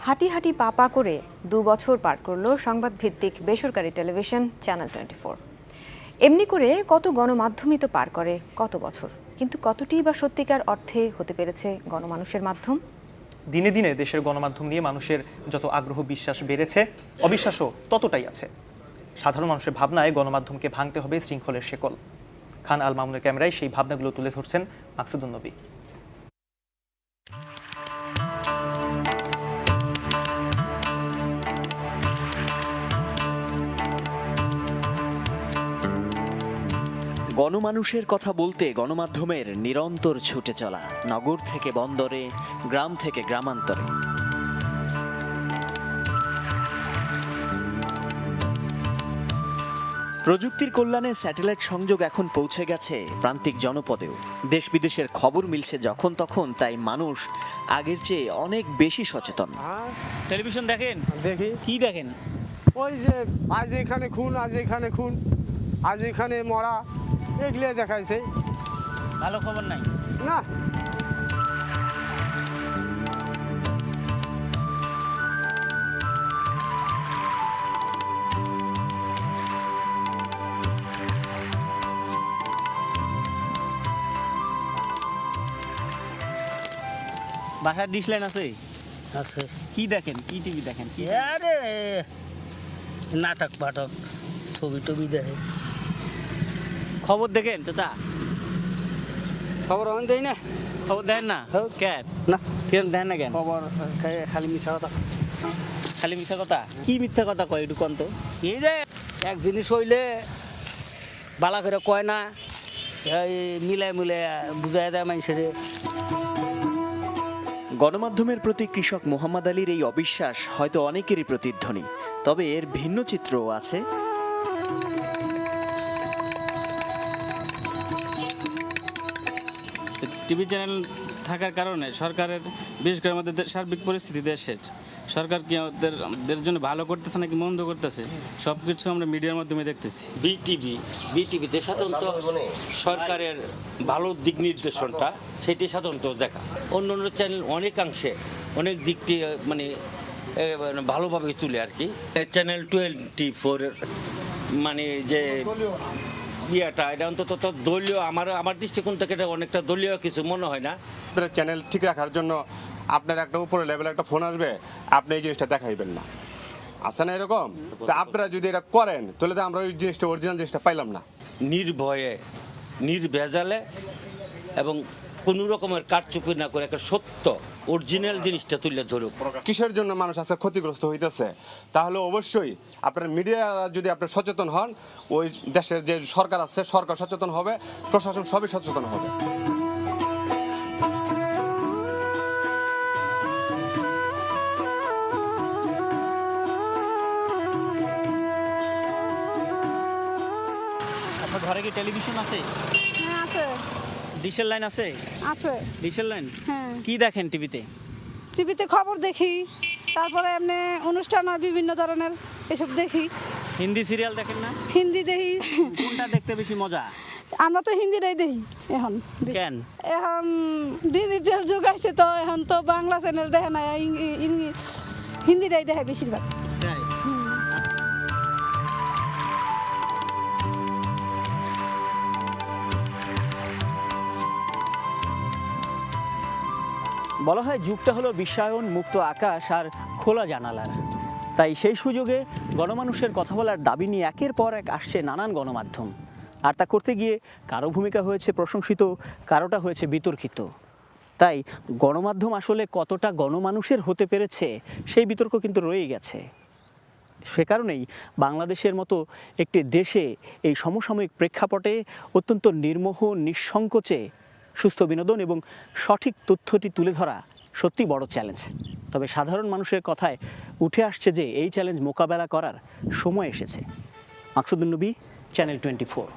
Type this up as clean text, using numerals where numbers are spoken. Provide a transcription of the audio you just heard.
হাঁটি হাঁটি পা পা করে 2 বছর পার করল সংবাদ ভিত্তিক বেসরকারি টেলিভিশন চ্যানেল 24। এমনি করে কত গণমাধ্যমই তো পার করে কত বছর, কিন্তু কতটি বা সত্যিকার অর্থে হতে পেরেছে গণমানুষের মাধ্যম? দিনে দিনে দেশের গণমাধ্যম নিয়ে মানুষের যত আগ্রহ বিশ্বাস বেড়েছে, অবিশ্বাসও ততটাই আছে। সাধারণ মানুষের ভাবনায় গণমাধ্যমকে ভাঙতে হবে শৃঙ্খলের শেকল। খান আল মামুনের ক্যামেরায় সেই ভাবনাগুলো তুলে ধরছেন মাকসুদুন নবী। গণমানুষের কথা বলতে গণমাধ্যমের নিরন্তর ছুটে চলা, নগর থেকে বন্দরে, গ্রাম থেকে গ্রামান্তরে। প্রযুক্তির কল্যাণে স্যাটেলাইট সংযোগ এখন পৌঁছে গেছে প্রান্তিক জনপদেও। দেশ বিদেশের খবর মিলছে যখন তখন, তাই মানুষ আগের চেয়ে অনেক বেশি সচেতন। টেলিভিশন দেখেন? দেখি। কি দেখেন? ওই যে আজ এখানে খুন, আজ এখানে খুন, আজ এখানে মরা, এগুলো দেখাইছে। ভালো খবর নাই না। বাসার ডিশ লাইন আছে? আছে। কি দেখেন? কি টিভি দেখেন? কি আরে নাটক পাঠক, ছবি টবি দেখে। খবর দেখেন চাচা? খবর অন দেয় না। খবর দেখেন না? হ্যাঁ। কেন না, কেন দেখেন না কেন? খবর খালি মিশা কথা। খালি মিথ্যা কথা? কি মিথ্যা কথা কয় একটু কন তো। এই যে এক জিনিস হইলে বালা করে কয় না, এই মিলাই মিলাই বুঝাই দেয় মানুষের। গণমাধ্যমের প্রতি কৃষক মোহাম্মদ আলীর এই অবিশ্বাস হয়তো অনেকেরই প্রতিধ্বনি, তবে এর ভিন্ন চিত্রও আছে। টিভি চ্যানেল থাকার কারণে সরকারের, বিশেষ করে আমাদের সার্বিক পরিস্থিতি দেশের, সরকার কি আমাদের জন্য ভালো করতেছে নাকি মন্দ করতেছে, সব কিছু আমরা মিডিয়ার মাধ্যমে দেখতেছি। বিটিভিতে সাধারণত সরকারের ভালো দিক নির্দেশনটা সেটি সাধারণত দেখা। অন্য অন্য চ্যানেল অনেকাংশে অনেক দিকটি মানে ভালোভাবে তুলে আর কি। চ্যানেল 24 মানে যে ইয়েটা, এটা অন্তত দলীয়, আমার দৃষ্টিকোণ থেকে এটা অনেকটা দলীয় কিছু মনে হয় না। আপনার চ্যানেল ঠিক রাখার জন্য আপনার একটা উপরে লেভেলে একটা ফোন আসবে, আপনি এই জিনিসটা দেখাইবেন না, আছে না এরকম? তো আপনারা যদি এটা করেন তাহলে তো আমরা ওই জিনিসটা, অরিজিনাল জিনিসটা পাইলাম না। নির্ভয়ে, নির্ভেজালে এবং কোনো রকমের কারচুপি না করে একটা সত্য অরিজিনাল জিনিসটা তুলে ধরুক। কিসের জন্য মানুষ আজকে ক্ষতিগ্রস্ত হইতেছে, তাহলে অবশ্যই আপনার মিডিয়ারা যদি আপনি সচেতন হন, ওই দেশের যে সরকার আছে, সরকার সচেতন হবে, প্রশাসন সবই সচেতন হবে। আপনার ঘরে কি টেলিভিশন আছে? হ্যাঁ আছে। ডিশের লাইন আছে? আছে। ডিশের লাইন? হ্যাঁ। কি দেখেন টিভিতে? টিভিতে খবর দেখি, তারপরে এমনি অনুষ্ঠান হয় বিভিন্ন ধরনের, এসব দেখি। হিন্দি সিরিয়াল দেখেন না? হিন্দি দেখি। কোনটা দেখতে বেশি মজা? আমরা তো হিন্দিটাই দেখি এখন বেশি। কেন? এখন ডিজিটাল যুগ আছে, তো এখন তো বাংলা চ্যানেল দেখে না, হিন্দিটাই দেখে বেশিরভাগ। তাই? বলা হয় যুগটা হলো বিশ্বায়ন মুক্ত আকাশ আর খোলা জানালার। তাই সেই সুযোগে গণমানুষের কথা বলার দাবি নিয়ে একের পর এক আসছে নানান গণমাধ্যম। আর তা করতে গিয়ে কারো ভূমিকা হয়েছে প্রশংসিত, কারোটা হয়েছে বিতর্কিত। তাই গণমাধ্যম আসলে কতটা গণমানুষের হতে পেরেছে সেই বিতর্ক কিন্তু রয়েই গেছে। সে কারণেই বাংলাদেশের মতো একটি দেশে এই সমসাময়িক প্রেক্ষাপটে অত্যন্ত নির্মোহ, নিঃসংকোচে সুস্থ বিনোদন এবং সঠিক তথ্যটি তুলে ধরা সত্যি বড় চ্যালেঞ্জ। তবে সাধারণ মানুষের কথায় উঠে আসছে যে এই চ্যালেঞ্জ মোকাবেলা করার সময় এসেছে। মাকসুদুন নবী, চ্যানেল 24।